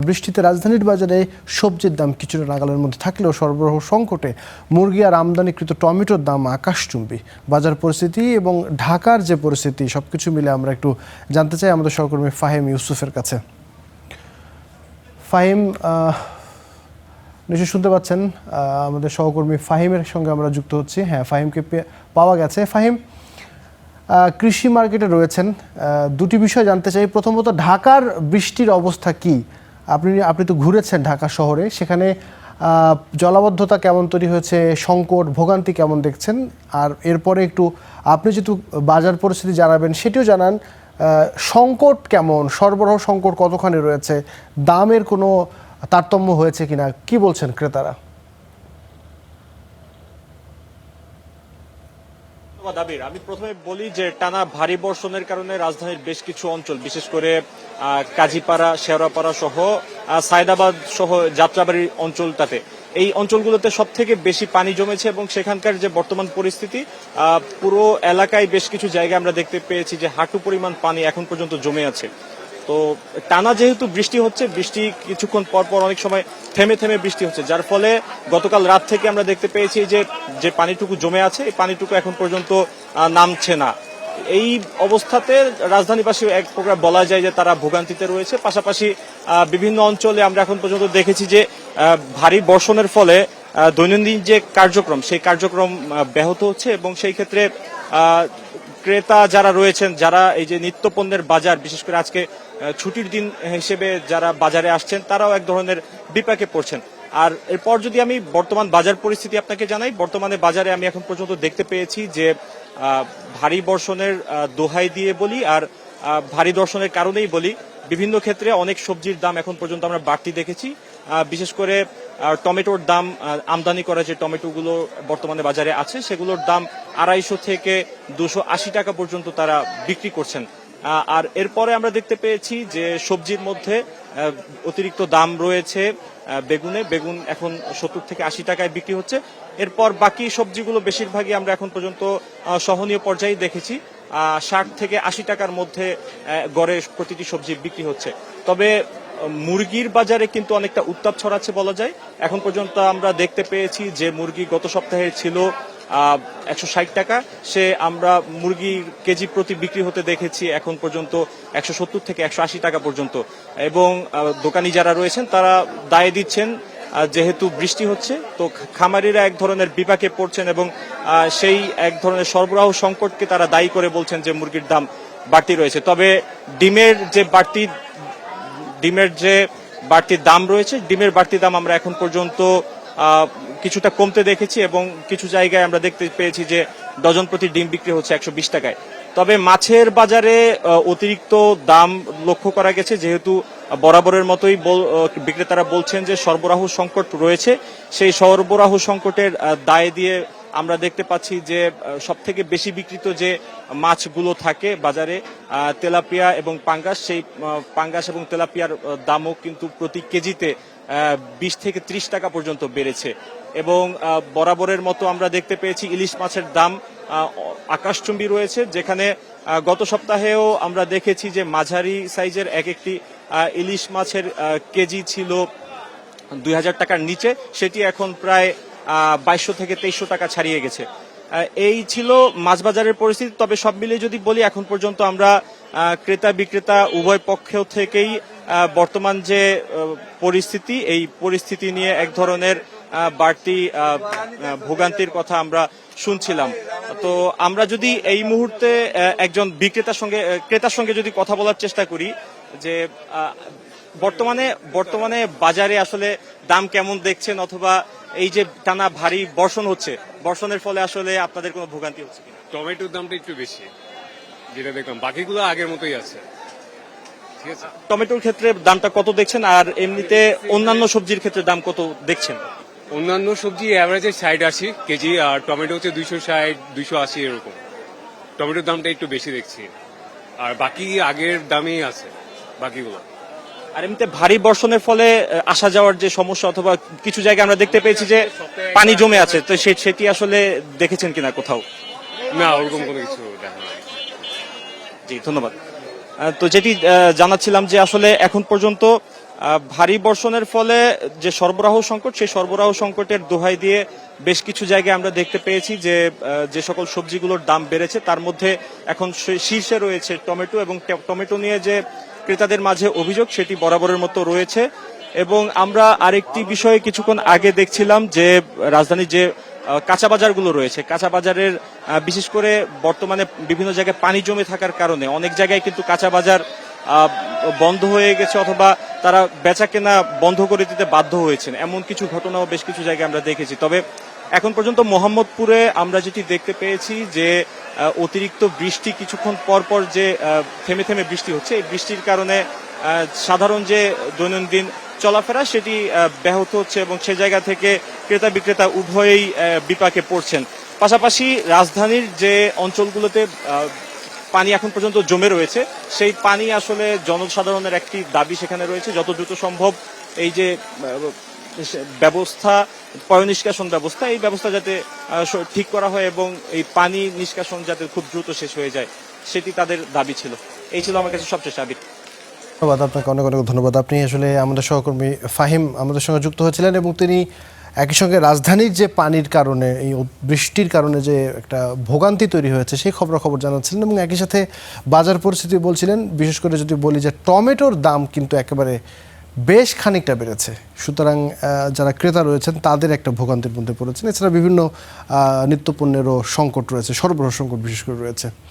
বৃষ্টিতে রাজধানীর বাজারে সবজির দাম কিছুটা নাগালের মধ্যে থাকলেও সরবরাহ সংকটে মুরগি আর আমদানিকৃত টমেটোর দাম আকাশচুম্বী। বাজার পরিস্থিতি এবং ঢাকার যে পরিস্থিতি সবকিছু মিলে আমরা একটু জানতে চাই আমাদের সহকর্মী ফাহিম ইউসুফের কাছে। ফাহিম, নিশ্চয়ই শুনতে পাচ্ছেন, আমাদের সহকর্মী ফাহিমের সঙ্গে আমরা যুক্ত হচ্ছি। হ্যাঁ, ফাহিমকে পাওয়া গেছে। ফাহিম, কৃষি মার্কেটে রয়েছেন, দুটি বিষয় জানতে চাই। প্রথমত, ঢাকার বৃষ্টির অবস্থা কি? আপনি তো ঘুরেছেন ঢাকা শহরে, সেখানে জলাবদ্ধতা কেমন তৈরি হয়েছে, সংকট ভোগান্তি কেমন দেখছেন? আর এরপরে একটু আপনি যেহেতু বাজার পরিস্থিতি জানাবেন সেটিও জানান, সংকট কেমন, সরবরাহ সংকট কতখানি রয়েছে, দামের কোনো তারতম্য হয়েছে কিনা, কি বলছেন ক্রেতারা? আমি প্রথমে বলি যে টানা ভারী বর্ষণের কারণে রাজধানীর বেশ কিছু অঞ্চল, বিশেষ করে কাজীপাড়া, শেওড়াপাড়া সহ সায়দাবাদ সহ যাত্রাবাড়ি অঞ্চলটাতে, এই অঞ্চলগুলোতে সব থেকে বেশি পানি জমেছে এবং সেখানকার যে বর্তমান পরিস্থিতি, পুরো এলাকায় বেশ কিছু জায়গায় আমরা দেখতে পেয়েছি যে হাঁটু পরিমাণ পানি এখন পর্যন্ত জমে আছে। তো টানা যেহেতু বৃষ্টি হচ্ছে, বৃষ্টি কিছুক্ষণ পর পর অনেক সময় থেমে থেমে বৃষ্টি হচ্ছে, যার ফলে গতকাল রাত থেকে আমরা দেখতে পেয়েছি যে পানিটুকু জমে আছে, এই পানিটুকু এখন পর্যন্ত নামছে না। এই অবস্থাতে রাজধানীবাসী এক প্রকার বলা যায় যে তারা ভোগান্তিতে রয়েছে। পাশাপাশি বিভিন্ন অঞ্চলে আমরা এখন পর্যন্ত দেখেছি যে ভারী বর্ষণের ফলে দৈনন্দিন যে কার্যক্রম, সেই কার্যক্রম ব্যাহত হচ্ছে এবং সেই ক্ষেত্রে ক্রেতা যারা রয়েছেন, যারা এই যে নিত্যপণ্যের বাজার, বিশেষ করে আজকে ছুটির দিন হিসেবে যারা বাজারে আসছেন, তারাও এক ধরনের বিপাকে পড়ছেন। আর এরপর যদি আমি বর্তমান বাজার পরিস্থিতি আপনাকে জানাই, বর্তমানে বাজারে আমি এখন পর্যন্ত দেখতে পেয়েছি যে ভারী বর্ষণের দোহাই দিয়ে বলি আর ভারী বর্ষণের কারণেই বলি, বিভিন্ন ক্ষেত্রে অনেক সবজির দাম এখন পর্যন্ত আমরা বাড়তি দেখেছি। বিশেষ করে টমেটোর দাম, আমদানি করা যে টমেটোগুলো বর্তমানে বাজারে আছে সেগুলোর দাম 250 থেকে 280 টাকা পর্যন্ত তারা বিক্রি করছেন। আর এরপরে আমরা দেখতে পেয়েছি যে সবজির মধ্যে অতিরিক্ত দাম রয়েছে বেগুন এখন 70 থেকে 80 টাকায় বিক্রি হচ্ছে। এরপর বাকি সবজিগুলো বেশিরভাগই আমরা এখন পর্যন্ত সহনীয় পর্যায়ে দেখেছি, 60 থেকে 80 টাকার মধ্যে গড়ে প্রতিটি সবজি বিক্রি হচ্ছে। তবে মুরগির বাজারে কিন্তু অনেকটা উত্তাপ ছড়াচ্ছে বলা যায়। এখন পর্যন্ত আমরা দেখতে পেয়েছি যে মুরগি গত সপ্তাহে ছিল 160 টাকা, সে আমরা মুরগির কেজি প্রতি বিক্রি হতে দেখেছি এখন পর্যন্ত 170 থেকে 180 টাকা পর্যন্ত। এবং দোকানি যারা রয়েছেন তারা দায় দিচ্ছেন যেহেতু বৃষ্টি হচ্ছে, তো খামারিরা এক ধরনের বিপাকে পড়ছেন এবং সেই এক ধরনের সরবরাহ সংকটকে তারা দায়ী করে বলছেন যে মুরগির দাম বাড়তি রয়েছে। তবে ডিমের যে বাড়তি দাম রয়েছে, ডিমের বাড়তি দাম আমরা এখন পর্যন্ত কিছুটা কমতে দেখেছি এবং কিছু জায়গায় আমরা দেখতে পেয়েছি যে ডজন প্রতি ডিম বিক্রি হচ্ছে 120 টাকায়। তবে মাছের বাজারে অতিরিক্ত দাম লক্ষ্য করা গেছে, যেহেতু বরাবরের মতোই বিক্রেতারা বলছেন যে সরবরাহ সংকট রয়েছে। সেই সরবরাহ সংকটের দায় দিয়ে আমরা দেখতে পাচ্ছি যে সব থেকে বেশি বিক্রিত যে মাছগুলো থাকে বাজারে, তেলাপিয়া এবং পাঙ্গাস, সেই পাঙ্গাস এবং তেলাপিয়ার দামও কিন্তু প্রতি কেজিতে 20 থেকে 30 টাকা পর্যন্ত বেড়েছে। এবং বরাবরের মতো আমরা দেখতে পেয়েছি ইলিশ মাছের দাম আকাশচুম্বী রয়েছে, যেখানে গত সপ্তাহেও আমরা দেখেছি যে মাঝারি সাইজের একটি ইলিশ মাছের কেজি ছিল 2000 টাকার নিচে, সেটি এখন প্রায় 2200 থেকে 2300 টাকা ছাড়িয়ে গেছে। এই ছিল মাছ বাজারের পরিস্থিতি। তবে সব মিলিয়ে যদি বলি, এখন পর্যন্ত আমরা ক্রেতা বিক্রেতা উভয় পক্ষ থেকেই বর্তমান যে পরিস্থিতি, এই পরিস্থিতি নিয়ে এক ধরনের বাড়তি ভোগান্তির কথা আমরা শুনছিলাম। তো আমরা যদি এই মুহূর্তে একজন ক্রেতার সঙ্গে যদি কথা বলার চেষ্টা করি যে বর্তমানে বাজারে আসলে দাম কেমন দেখছেন, অথবা এই যে টানা ভারী বর্ষণ হচ্ছে, বর্ষণের ফলে আসলে আপনাদের কোনো ভোগান্তি হচ্ছে কিনা? টমেটোর দামটা একটু বেশি, যেটা দেখলাম, বাকিগুলো আগের মতোই আছে। ঠিক আছে, টমেটোর ক্ষেত্রে দামটা কত দেখছেন, আর এমনিতে অন্যান্য সবজির ক্ষেত্রে দাম কত দেখছেন? অন্যান্য সবজি অ্যাভারেজে 60-80 কেজি, আর টমেটো হচ্ছে 260, 280 এরকম। টমেটোর দামটা একটু বেশি দেখছি, আর বাকি আগের দামেই আছে বাকিগুলো। আর এমনিতে ভারী বর্ষণের ফলে আসা যাওয়ার যে সমস্যা, অথবা কিছু জায়গায় আমরা দেখতে পেয়েছি যে পানি জমে আছে, তো সেটি আসলে দেখেছেন কিনা কোথাও? না, ওরকম কোনো কিছু দেখা নাই। জি, ধন্যবাদ। তো যেটি জানাচ্ছিলাম যে আসলে এখন পর্যন্ত ভারী বর্ষণের ফলে যে সরবরাহ সংকট, সেই সরবরাহ সংকটের দোহাই দিয়ে বেশ কিছু জায়গায় আমরা দেখতে পেয়েছি যে যে সকল সবজিগুলোর দাম বেড়েছে তার মধ্যে এখন শীর্ষে রয়েছে টমেটো, এবং টমেটো নিয়ে যে ক্রেতাদের মাঝে অভিযোগ সেটি বরাবরের মতো রয়েছে। এবং আমরা আরেকটি বিষয়ে কিছুক্ষণ আগে দেখছিলাম যে রাজধানীর যে কাঁচা বাজারগুলো রয়েছে, কাঁচা বাজারের বিশেষ করে বর্তমানে বিভিন্ন জায়গায় পানি জমে থাকার কারণে অনেক জায়গায় কিন্তু কাঁচা বাজার বন্ধ হয়ে গেছে, অথবা তারা বেচা কেনা বন্ধ করে দিতে বাধ্য হয়েছেন। এমন কিছু ঘটনাও বেশ কিছু জায়গায় আমরা দেখেছি। তবে এখন পর্যন্ত মোহাম্মদপুরে আমরা যেটি দেখতে পেয়েছি যে অতিরিক্ত বৃষ্টি কিছুক্ষণ পর পর যে থেমে থেমে বৃষ্টি হচ্ছে, এই বৃষ্টির কারণে সাধারণ যে দৈনন্দিন চলাফেরা সেটি ব্যাহত হচ্ছে, এবং সে জায়গা থেকে ক্রেতা বিক্রেতা উভয়েই বিপাকে পড়ছেন। পাশাপাশি রাজধানীর যে অঞ্চলগুলোতে পানি এখন পর্যন্ত জমে রয়েছে, সেই পানি আসলে জনসাধারণের একটি দাবি সেখানে রয়েছে, যত দ্রুত সম্ভব এই যে ব্যবস্থা, পয় নিষ্কাশন ব্যবস্থা, এই ব্যবস্থা যাতে ঠিক করা হয় এবং এই পানি নিষ্কাশন যাতে খুব দ্রুত শেষ হয়ে যায়, সেটি তাদের দাবি ছিল। এই ছিল আমার কাছে সবচেয়ে সাবিক। ধন্যবাদ আপনাকে, অনেক অনেক ধন্যবাদ। আপনি আসলে আমাদের সহকর্মী ফাহিম আমাদের সঙ্গে যুক্ত হয়েছিলেন, এবং তিনি একই সঙ্গে রাজধানীর যে পানির কারণে, এই বৃষ্টির কারণে যে একটা ভোগান্তি তৈরি হয়েছে সেই খবরাখবর জানাচ্ছিলেন, এবং একই সাথে বাজার পরিস্থিতি বলছিলেন। বিশেষ করে যদি বলি যে টমেটোর দাম কিন্তু একেবারে বেশ খানিকটা বেড়েছে, সুতরাং যারা ক্রেতা রয়েছেন তাদের একটা ভোগান্তির মধ্যে পড়েছেন। এছাড়া বিভিন্ন নিত্যপণ্যেরও সংকট রয়েছে, সরবরাহ সংকট বিশেষ করে রয়েছে।